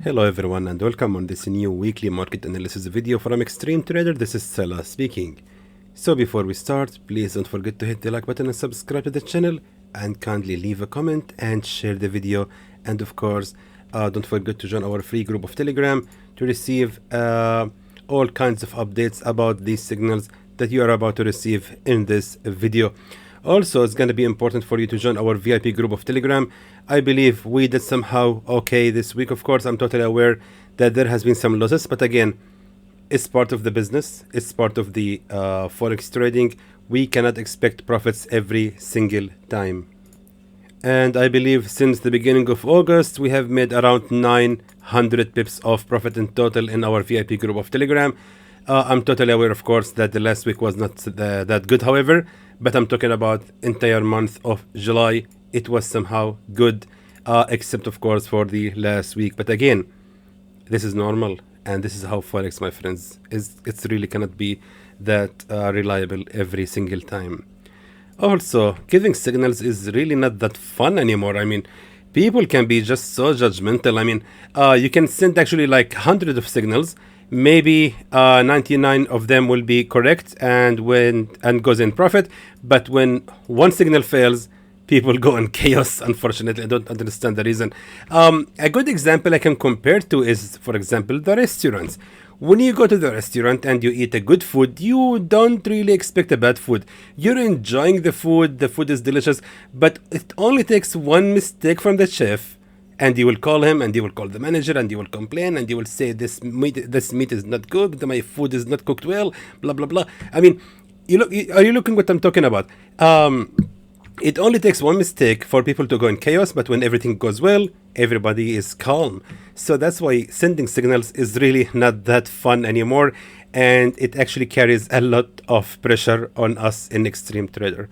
Hello everyone and welcome on this new weekly market analysis video from Xtreme Trader. This is Salah speaking. So before we start, please don't forget to hit the like button and subscribe to the channel, and kindly leave a comment and share the video, and of course don't forget to join our free group of Telegram to receive all kinds of updates about these signals that you are about to receive in this video. Also, it's going to be important for you to join our VIP group of Telegram. I believe we did somehow okay this week. Of course, I'm totally aware that there has been some losses, but again, it's part of the business. It's part of the Forex trading. We cannot expect profits every single time. And I believe since the beginning of August, we have made around 900 pips of profit in total in our VIP group of Telegram. I'm totally aware, of course, that the last week was not that good, however, but I'm talking about entire month of July. It was somehow good, except, of course, for the last week. But again, this is normal, and this is how Forex, my friends, is. It's really cannot be that reliable every single time. Also, giving signals is really not that fun anymore. I mean, people can be just so judgmental. I mean, you can send actually like hundreds of signals. Maybe 99 of them will be correct and goes in profit, but when one signal fails, people go in chaos. Unfortunately, I don't understand the reason. A good example I can compare to is, for example, the restaurants. When you go to the restaurant and you eat a good food, you don't really expect a bad food. You're enjoying the food is delicious, but it only takes one mistake from the chef, and you will call him, and you will call the manager, and you will complain, and you will say this meat is not cooked, my food is not cooked well, blah blah blah. I mean, are you looking what I'm talking about? It only takes one mistake for people to go in chaos, but when everything goes well, everybody is calm. So that's why sending signals is really not that fun anymore, and it actually carries a lot of pressure on us in Xtreme Trader.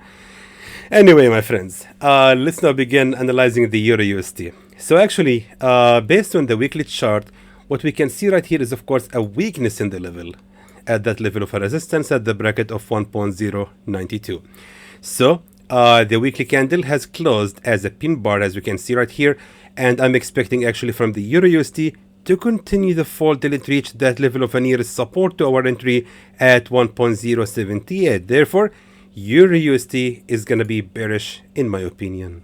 Anyway, my friends, let's now begin analyzing the EURUSD. So actually, based on the weekly chart, what we can see right here is, of course, a weakness in the level, at that level of a resistance at the bracket of 1.092. So the weekly candle has closed as a pin bar, as we can see right here, and I'm expecting actually from the EURUSD to continue the fall till it reach that level of a nearest support to our entry at 1.078. Therefore, EURUSD is going to be bearish in my opinion.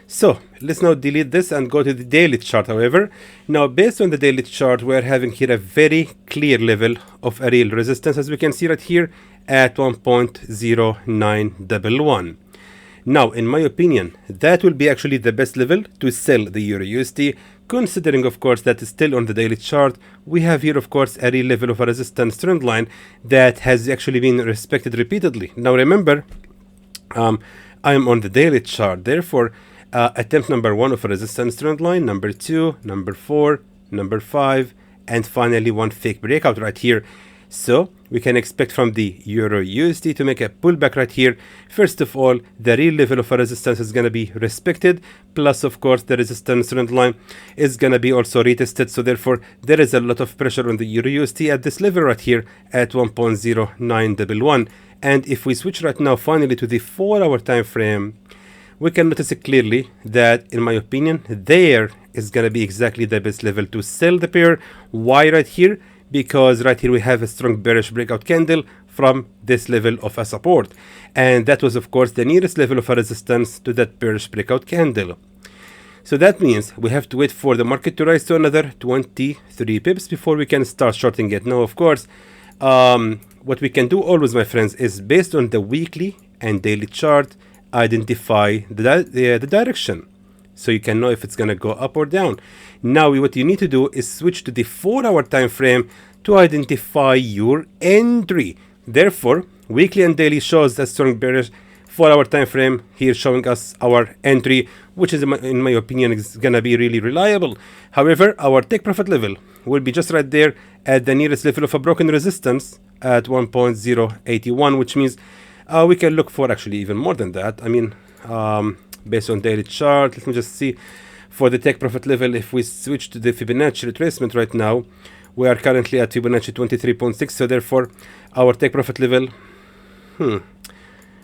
So let's now delete this and go to the daily chart. However, now based on the daily chart, we're having here a very clear level of a real resistance, as we can see right here at 1.0911. Now, in my opinion, that will be actually the best level to sell the EURUSD, considering, of course, that is still on the daily chart. We have here, of course, a real level of a resistance trend line that has actually been respected repeatedly. Now, remember, I am on the daily chart, therefore, attempt number 1 of a resistance trend line, number 2, number 4, number 5, and finally one fake breakout right here. So we can expect from the EURUSD to make a pullback right here. First of all, the real level of a resistance is going to be respected, plus of course the resistance trend line is going to be also retested. So therefore there is a lot of pressure on the EURUSD at this level right here at 1.0911. And if we switch right now finally to the 4-hour time frame, we can notice it clearly that, in my opinion, there is going to be exactly the best level to sell the pair. Why right here? Because right here we have a strong bearish breakout candle from this level of a support. And that was, of course, the nearest level of a resistance to that bearish breakout candle. So that means we have to wait for the market to rise to another 23 pips before we can start shorting it. Now, of course, what we can do always, my friends, is based on the weekly and daily chart, identify the direction, so you can know if it's going to go up or down. Now what you need to do is switch to the 4-hour time frame to identify your entry. Therefore, weekly and daily shows a strong bearish, 4-hour time frame here showing us our entry, which is in my opinion is going to be really reliable. However, our take profit level will be just right there at the nearest level of a broken resistance at 1.081, which means we can look for actually even more than that. I mean, based on daily chart, let me just see for the take profit level. If we switch to the Fibonacci retracement right now, we are currently at Fibonacci 23.6. So therefore, our take profit level,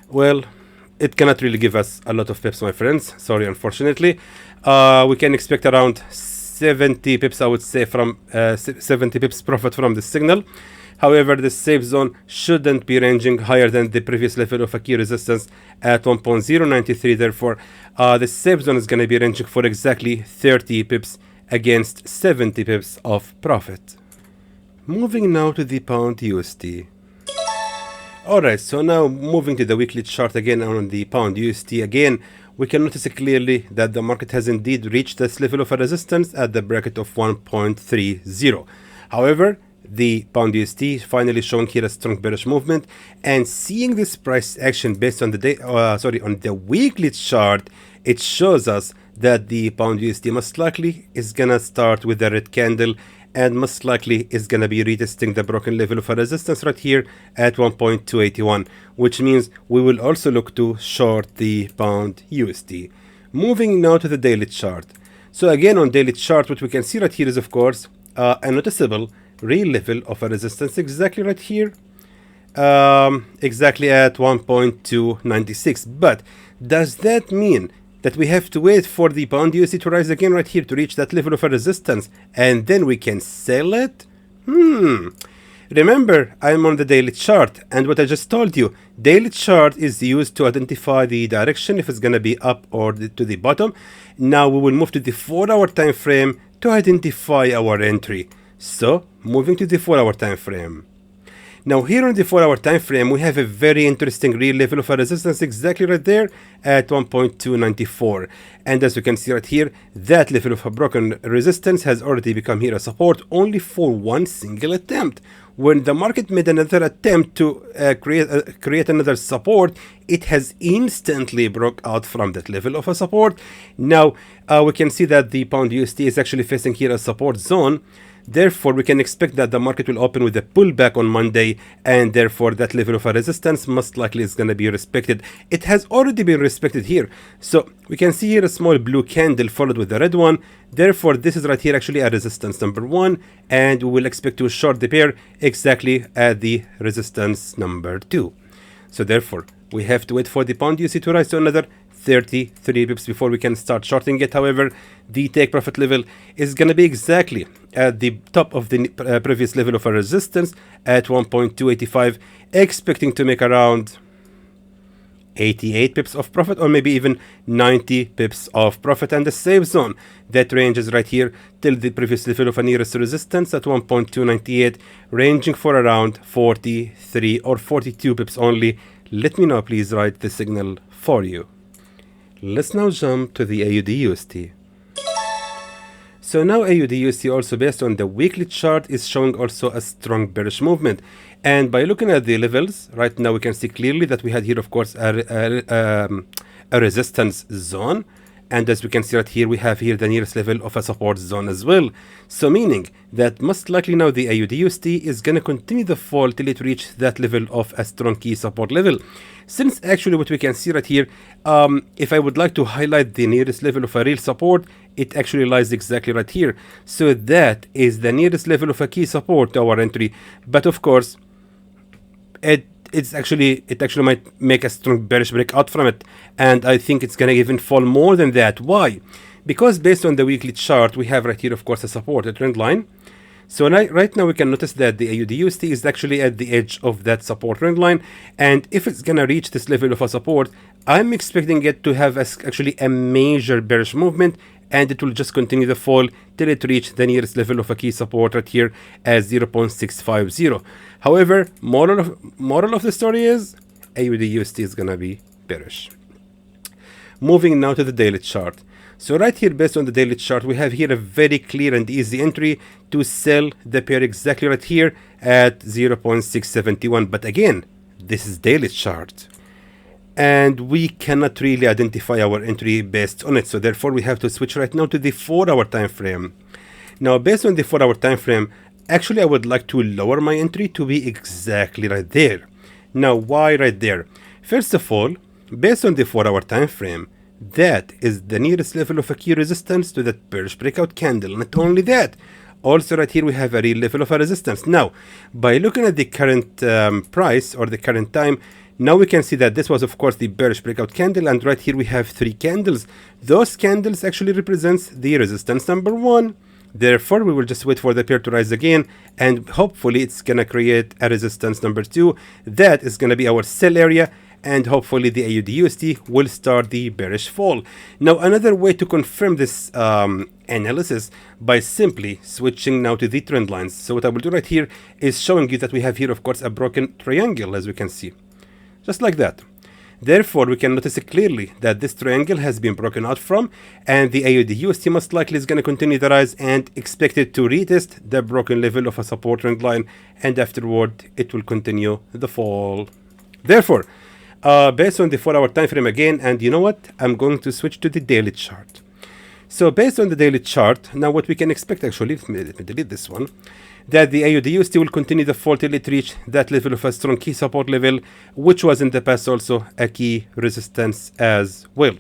well, it cannot really give us a lot of pips, my friends. Sorry, unfortunately. We can expect around 70 pips, I would say, from 70 pips profit from the signal. However, the safe zone shouldn't be ranging higher than the previous level of a key resistance at 1.093. Therefore, the safe zone is going to be ranging for exactly 30 pips against 70 pips of profit. Moving now to the pound USD. Alright, so now moving to the weekly chart again on the pound USD. Again, we can notice clearly that the market has indeed reached this level of a resistance at the bracket of 1.30. However, the pound USD finally showing here a strong bearish movement, and seeing this price action based on the on the weekly chart, it shows us that the pound USD most likely is gonna start with a red candle and most likely is gonna be retesting the broken level of a resistance right here at 1.281, which means we will also look to short the pound USD. Moving now to the daily chart. So again, on daily chart, what we can see right here is, of course, a noticeable real level of a resistance exactly right here, exactly at 1.296. But does that mean that we have to wait for the pound USD to rise again right here to reach that level of a resistance and then we can sell it? Remember, I'm on the daily chart, and what I just told you, daily chart is used to identify the direction, if it's gonna be up or to the bottom. Now we will move to the 4-hour time frame to identify our entry. So, moving to the 4-hour time frame. Now here on the 4-hour time frame, we have a very interesting real level of a resistance exactly right there at 1.294. And as you can see right here, that level of a broken resistance has already become here a support only for one single attempt. When the market made another attempt to create another support, it has instantly broke out from that level of a support. Now we can see that the pound USD is actually facing here a support zone. Therefore, we can expect that the market will open with a pullback on Monday, and therefore that level of a resistance most likely is going to be respected. It has already been respected here. So we can see here a small blue candle followed with the red one. Therefore, this is right here actually a resistance number 1, and we will expect to short the pair exactly at the resistance number 2. So therefore, we have to wait for the pound USD to rise to another 33 pips before we can start shorting it. However, the take profit level is going to be exactly at the top of the previous level of a resistance at 1.285, expecting to make around 88 pips of profit, or maybe even 90 pips of profit. And the safe zone that ranges right here till the previous level of a nearest resistance at 1.298, ranging for around 43 or 42 pips only. Let me know, please write the signal for you. Let's now jump to the AUD USD. So now AUD USD, also based on the weekly chart, is showing also a strong bearish movement. And by looking at the levels, right now we can see clearly that we had here, of course, a resistance zone. And as we can see right here, we have here the nearest level of a support zone as well. So meaning that most likely now the AUD USD is going to continue the fall till it reaches that level of a strong key support level. Since actually what we can see right here, if I would like to highlight the nearest level of a real support, it actually lies exactly right here. So that is the nearest level of a key support to our entry. But of course, it actually might make a strong bearish breakout from it, and I think it's gonna even fall more than that. Why? Because based on the weekly chart, we have right here, of course, a support, a trend line. So right now we can notice that the AUD USD is actually at the edge of that support trend line, and if it's gonna reach this level of a support, I'm expecting it to have actually a major bearish movement, and it will just continue the fall till it reach the nearest level of a key support right here as 0.650. However, moral of the story is AUD USD is gonna be bearish. Moving now to the daily chart. So right here, based on the daily chart, we have here a very clear and easy entry to sell the pair exactly right here at 0.671. But again, this is daily chart, and we cannot really identify our entry based on it. So therefore, we have to switch right now to the 4-hour time frame. Now, based on the 4-hour time frame, actually, I would like to lower my entry to be exactly right there. Now, why right there? First of all, based on the 4-hour time frame, that is the nearest level of a key resistance to that bearish breakout candle. Not only that, also right here we have a real level of a resistance. Now, by looking at the current price or the current time, now we can see that this was, of course, the bearish breakout candle, and right here we have 3 candles. Those candles actually represents the resistance number 1, Therefore, we will just wait for the pair to rise again, and hopefully it's gonna create a resistance number 2. That is gonna be our sell area, and hopefully the AUDUSD will start the bearish fall. Now, another way to confirm this analysis by simply switching now to the trend lines. So what I will do right here is showing you that we have here, of course, a broken triangle, as we can see, just like that. Therefore, we can notice clearly that this triangle has been broken out from, and the AUDUSD most likely is going to continue the rise and expected to retest the broken level of a support trend line, and afterward it will continue the fall. Therefore, based on the 4-hour time frame again, and you know what, I'm going to switch to the daily chart. So based on the daily chart, now what we can expect, actually, let me delete this one, that the AUDUSD will continue the fall till it reach that level of a strong key support level, which was in the past also a key resistance as well,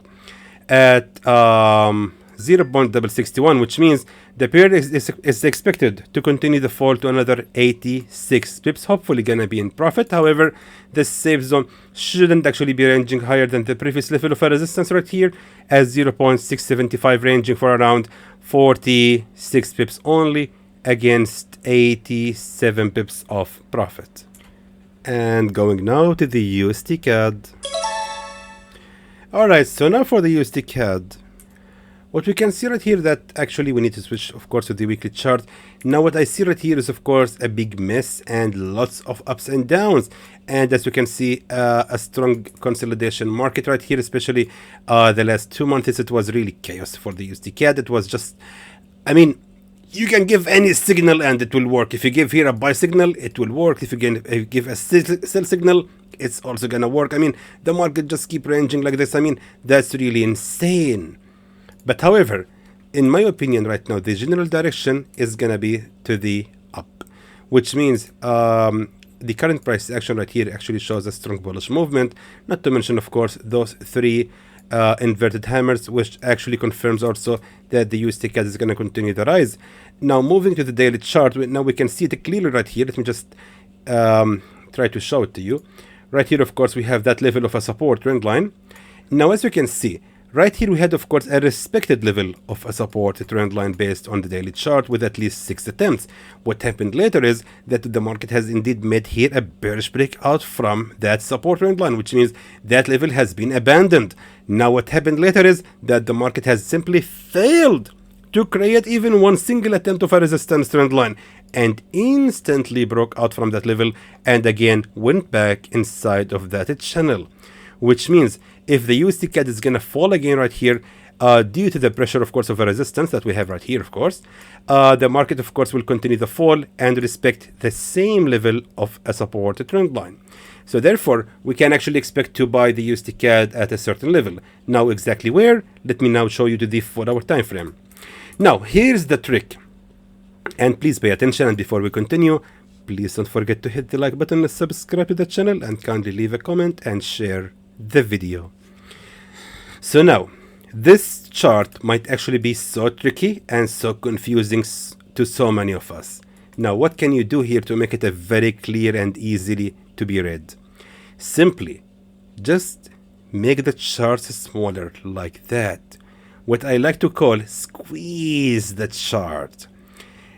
at 0.661, which means the period is expected to continue the fall to another 86 pips, hopefully gonna be in profit. However, the safe zone shouldn't actually be ranging higher than the previous level of a resistance right here, as 0.675, ranging for around 46 pips only, against 87 pips of profit. And going now to the USD CAD. Alright, so now for the USD CAD, what we can see right here, that actually we need to switch, of course, to the weekly chart. Now what I see right here is, of course, a big mess and lots of ups and downs. And as you can see, a strong consolidation market right here, especially the last 2 months. It was really chaos for the USD CAD. It was just, I mean, you can give any signal and it will work. If you give here a buy signal, it will work. If you can give a sell signal, it's also gonna work. I mean, the market just keep ranging like this. I mean, that's really insane. But however, in my opinion right now, the general direction is gonna be to the up, which means the current price action right here actually shows a strong bullish movement, not to mention, of course, those 3 inverted hammers, which actually confirms also that the USD CAD is going to continue the rise. Now, moving to the daily chart, now we can see it clearly right here. Let me just try to show it to you. Right here, of course, we have that level of a support trend line. Now, as you can see, right here we had, of course, a respected level of a support trend line based on the daily chart with at least 6 attempts. What happened later is that the market has indeed made here a bearish breakout from that support trend line, which means that level has been abandoned. Now what happened later is that the market has simply failed to create even one single attempt of a resistance trend line, and instantly broke out from that level and again went back inside of that channel. Which means if the USD CAD is gonna fall again right here, due to the pressure, of course, of a resistance that we have right here, of course, the market, of course, will continue the fall and respect the same level of a support trend line. So therefore, we can actually expect to buy the USD CAD at a certain level. Now, exactly where? Let me now show you to the 4-hour time frame. Now, here's the trick. And please pay attention, and before we continue, please don't forget to hit the like button, subscribe to the channel, and kindly leave a comment and share the video. So now, this chart might actually be so tricky and so confusing to so many of us. Now, what can you do here to make it a very clear and easily to be read? Simply, just make the charts smaller like that. What I like to call squeeze the chart.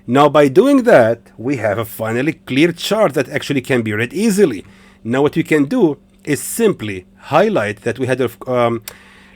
Now, by doing that, we have a finally clear chart that actually can be read easily. Now, what we can do is simply highlight that we had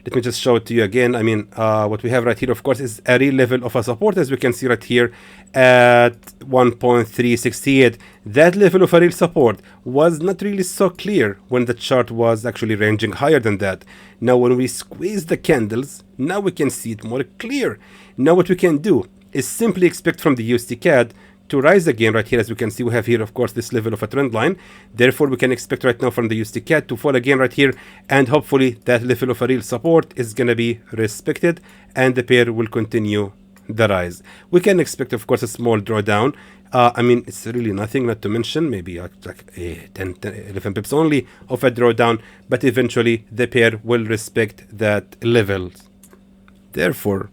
let me just show it to you again. I mean, what we have right here, of course, is a real level of a support, as we can see right here at 1.368. That level of a real support was not really so clear when the chart was actually ranging higher than that. Now, when we squeeze the candles, now we can see it more clear. Now, what we can do is simply expect from the USD CAD to rise again right here. As we can see, we have here, of course, this level of a trend line. Therefore, we can expect right now from the USD CAD to fall again right here, and hopefully that level of a real support is going to be respected and the pair will continue the rise. We can expect, of course, a small drawdown. I mean, it's really nothing, not to mention maybe like 10, 11 pips only of a drawdown, but eventually the pair will respect that level. Therefore,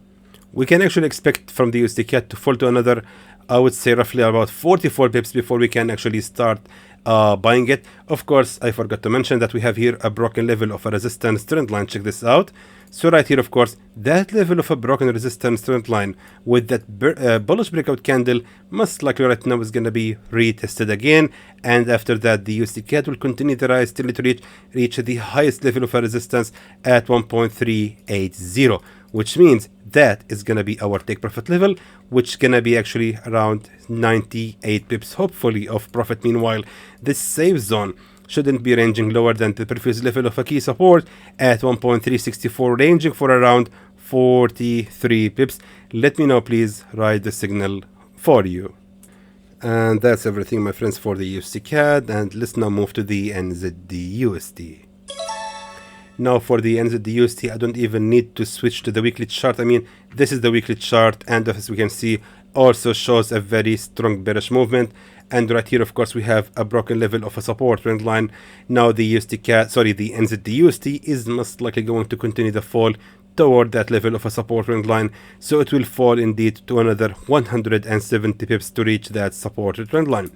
we can actually expect from the USD CAD to fall to another, I would say, roughly about 44 pips before we can actually start buying it. Of course, I forgot to mention that we have here a broken level of a resistance trend line. Check this out. So right here, of course, that level of a broken resistance trend line with that bullish breakout candle most likely right now is going to be retested again, and after that the USD CAD will continue to rise till it reach the highest level of a resistance at 1.380, which means that is going to be our take profit level, which is going to be actually around 98 pips hopefully of profit. Meanwhile, this safe zone shouldn't be ranging lower than the previous level of a key support at 1.364, ranging for around 43 pips. Let me know, please write the signal for you. And that's everything, my friends, for the USD CAD, and let's now move to the NZD USD. Now for the NZD USD, I don't even need to switch to the weekly chart. I mean, this is the weekly chart, and as we can see, also shows a very strong bearish movement. And right here, of course, we have a broken level of a support trend line. Now the the NZD USD is most likely going to continue the fall toward that level of a support trend line. So it will fall indeed to another 170 pips to reach that support trend line.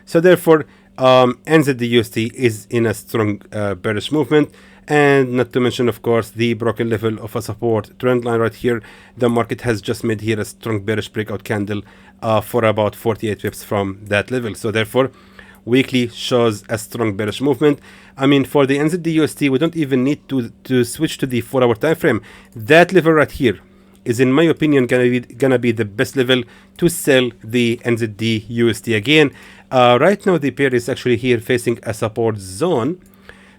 So therefore, NZD USD is in a strong bearish movement. And not to mention, of course, the broken level of a support trend line right here. The market has just made here a strong bearish breakout candle for about 48 pips from that level. So therefore, weekly shows a strong bearish movement. I mean, for the NZD USD, we don't even need to switch to the 4-hour time frame. That level right here is, in my opinion, gonna be the best level to sell the NZD USD again. Right now, the pair is actually here facing a support zone.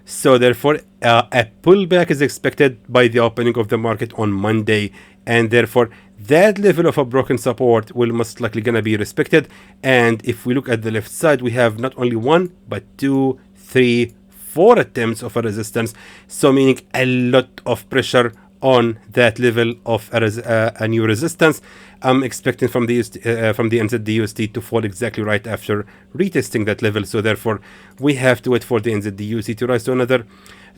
So therefore, a pullback is expected by the opening of the market on Monday, and therefore that level of a broken support will most likely gonna be respected. And if we look at the left side, we have not only one but 2, 3, 4 attempts of a resistance, so meaning a lot of pressure on that level of a new resistance. I'm expecting from the NZD USD to fall exactly right after retesting that level. So therefore, we have to wait for the NZD USD to rise to another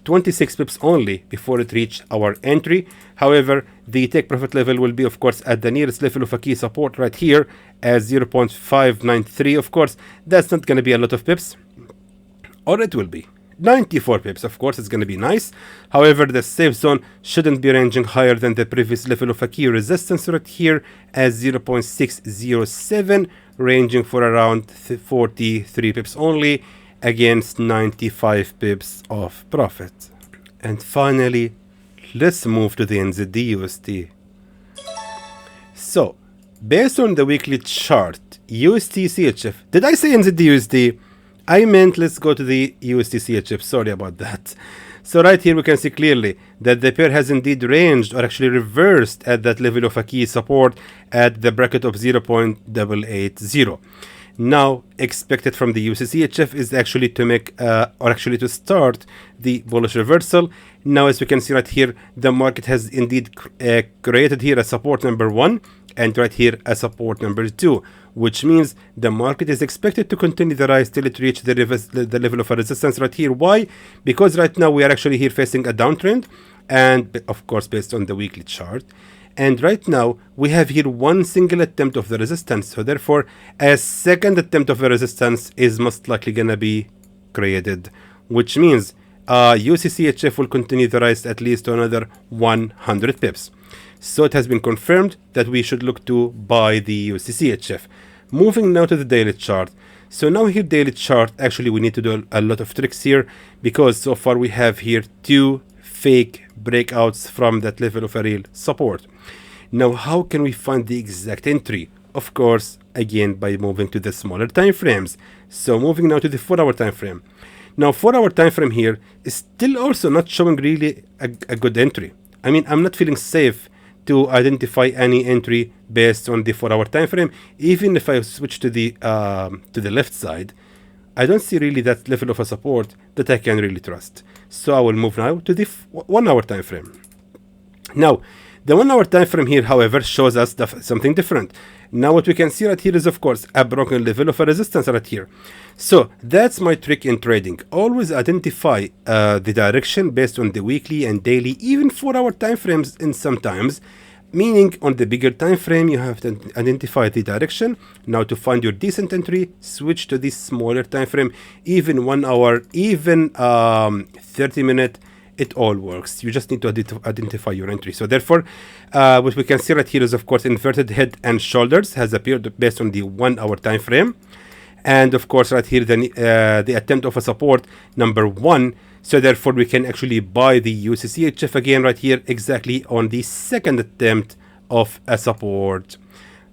26 pips only before it reach our entry. However, the take profit level will be, of course, at the nearest level of a key support right here as 0.593. Of course, that's not going to be a lot of pips, or it will be 94 pips. Of course, it's going to be nice. However, the safe zone shouldn't be ranging higher than the previous level of a key resistance right here as 0.607, ranging for around 43 pips only against 95 pips of profit. And finally, let's move to the NZD USD. So, based on the weekly chart, USD CHF, did I say NZD USD? I meant let's go to the USD CHF, sorry about that. So right here we can see clearly that the pair has indeed ranged, or actually reversed, at that level of a key support at the bracket of 0.880. Now expected from the USD CHF is actually to make or actually to start the bullish reversal. Now as we can see right here, the market has indeed created here a support number 1 and right here a support number 2, which means the market is expected to continue the rise till it reaches the level of a resistance right here. Why? Because right now we are actually here facing a downtrend, and of course based on the weekly chart. And right now we have here one single attempt of the resistance, so therefore a second attempt of the resistance is most likely gonna be created, which means USDCHF will continue the rise at least to another 100 pips. So it has been confirmed that we should look to buy the USDCHF. Moving now to the daily chart. So now here daily chart, actually we need to do a lot of tricks here, because so far we have here 2 fake breakouts from that level of a real support. Now how can we find the exact entry? Of course, again by moving to the smaller time frames. So moving now to the 4-hour time frame. Now 4-hour time frame here is still also not showing really a good entry. I mean, I'm not feeling safe to identify any entry based on the 4-hour time frame. Even if I switch to the left side, I don't see really that level of a support that I can really trust. So I will move now to the 1-hour time frame. Now the 1-hour time frame here, however, shows us something different. Now what we can see right here is, of course, a broken level of a resistance right here. So that's my trick in trading. Always identify the direction based on the weekly and daily, even 4-hour time frames, and sometimes Meaning on the bigger time frame, you have to identify the direction. Now to find your decent entry, switch to this smaller time frame, even 1 hour, even 30 minutes. It all works. You just need to identify your entry. So therefore, what we can see right here is, of course, inverted head and shoulders has appeared based on the 1 hour time frame. And of course, right here, the attempt of a support number 1. So therefore, we can actually buy the USD CHF again right here exactly on the second attempt of a support.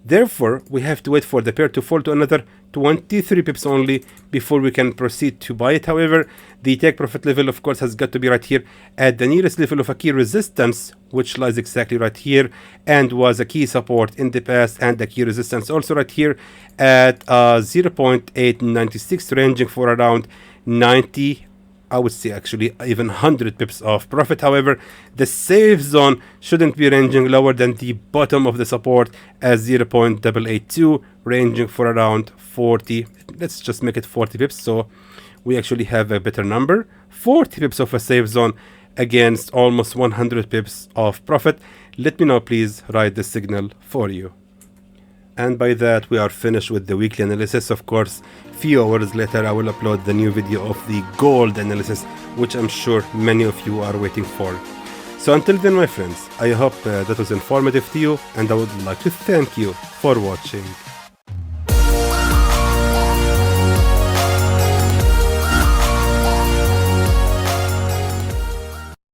Therefore, we have to wait for the pair to fall to another 23 pips only before we can proceed to buy it. However, the take profit level, of course, has got to be right here at the nearest level of a key resistance, which lies exactly right here and was a key support in the past, and the key resistance also right here at 0.896, ranging for around 90, I would say actually even 100 pips of profit. However, the safe zone shouldn't be ranging lower than the bottom of the support at 0.882, ranging for around 40. Let's just make it 40 pips, so we actually have a better number. 40 pips of a safe zone against almost 100 pips of profit. Let me now please write the signal for you. And by that, we are finished with the weekly analysis. Of course, few hours later, I will upload the new video of the gold analysis, which I'm sure many of you are waiting for. So until then, my friends, I hope that was informative to you, and I would like to thank you for watching.